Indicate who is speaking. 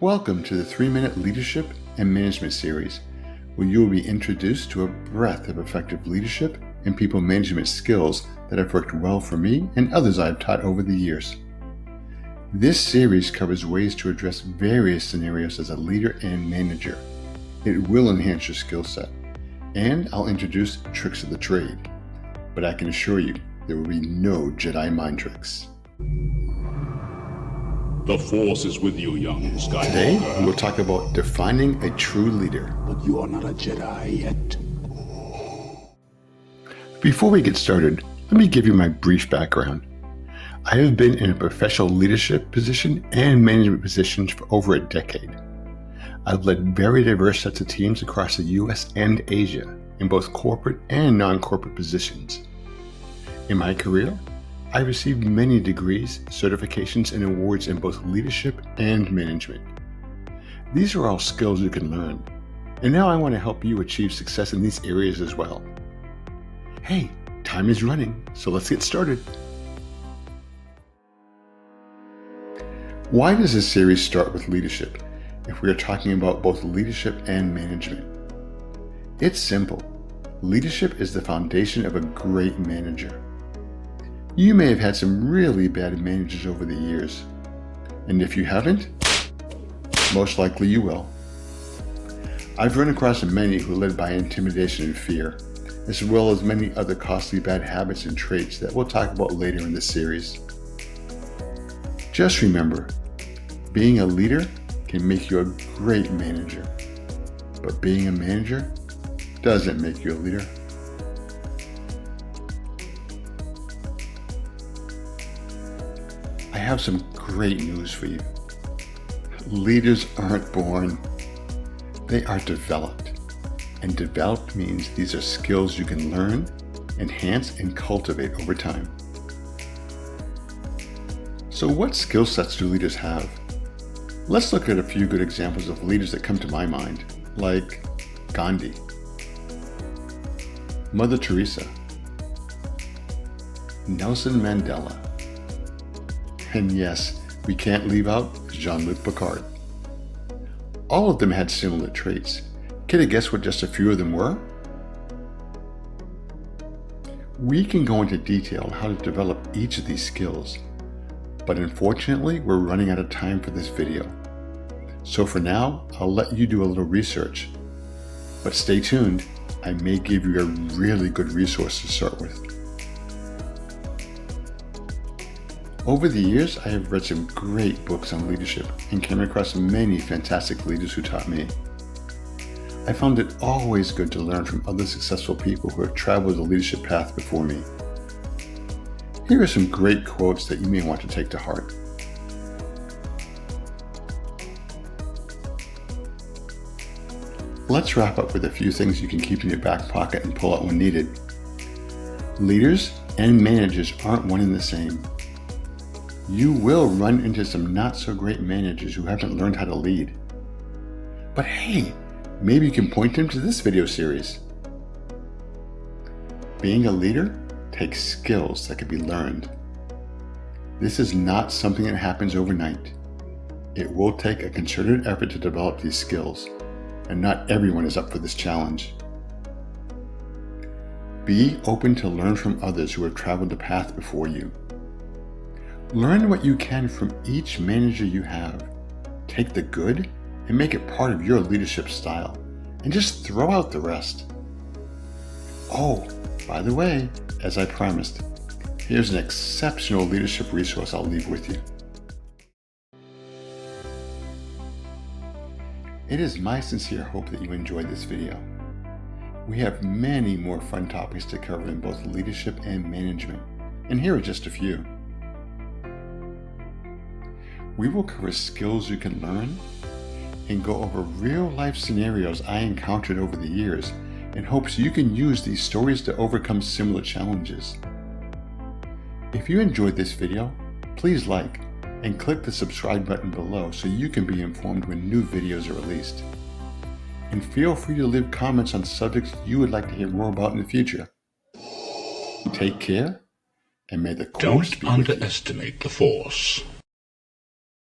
Speaker 1: Welcome to the 3-Minute Leadership and Management Series, where you will be introduced to a breadth of effective leadership and people management skills that have worked well for me and others I have taught over the years. This series covers ways to address various scenarios as a leader and manager. It will enhance your skill set, and I'll introduce tricks of the trade. But I can assure you, there will be no Jedi mind tricks.
Speaker 2: The Force is with you, young Skywalker.
Speaker 1: Today, we will talk about defining a true leader.
Speaker 2: But you are not a Jedi yet.
Speaker 1: Before we get started, let me give you my brief background. I have been in a professional leadership position and management positions for over a decade. I've led very diverse sets of teams across the US and Asia in both corporate and non-corporate positions. In my career, I received many degrees, certifications, and awards in both leadership and management. These are all skills you can learn, and now I want to help you achieve success in these areas as well. Hey, time is running, so let's get started. Why does this series start with leadership if we are talking about both leadership and management? It's simple. Leadership is the foundation of a great manager. You may have had some really bad managers over the years, and if you haven't, most likely you will. I've run across many who led by intimidation and fear, as well as many other costly bad habits and traits that we'll talk about later in this series. Just remember, being a leader can make you a great manager, but being a manager doesn't make you a leader. I have some great news for you. Leaders aren't born, they are developed. And developed means these are skills you can learn, enhance, and cultivate over time. So what skill sets do leaders have? Let's look at a few good examples of leaders that come to my mind, like Gandhi, Mother Teresa, Nelson Mandela, and yes, we can't leave out Jean-Luc Picard. All of them had similar traits. Can you guess what just a few of them were? We can go into detail on how to develop each of these skills, but unfortunately, we're running out of time for this video. So for now, I'll let you do a little research. But stay tuned, I may give you a really good resource to start with. Over the years, I have read some great books on leadership and came across many fantastic leaders who taught me. I found it always good to learn from other successful people who have traveled the leadership path before me. Here are some great quotes that you may want to take to heart. Let's wrap up with a few things you can keep in your back pocket and pull out when needed. Leaders and managers aren't one and the same. You will run into some not so great managers who haven't learned how to lead. But hey, maybe you can point them to this video series. Being a leader takes skills that can be learned. This is not something that happens overnight. It will take a concerted effort to develop these skills, and not everyone is up for this challenge. Be open to learn from others who have traveled the path before you. Learn what you can from each manager you have. Take the good and make it part of your leadership style, and just throw out the rest. Oh, by the way, as I promised, here's an exceptional leadership resource I'll leave with you. It is my sincere hope that you enjoyed this video. We have many more fun topics to cover in both leadership and management, and here are just a few. We will cover skills you can learn and go over real-life scenarios I encountered over the years in hopes you can use these stories to overcome similar challenges. If you enjoyed this video, please like and click the subscribe button below so you can be informed when new videos are released. And feel free to leave comments on subjects you would like to hear more about in the future. Take care, and may the Force be with you.
Speaker 2: Don't underestimate the Force.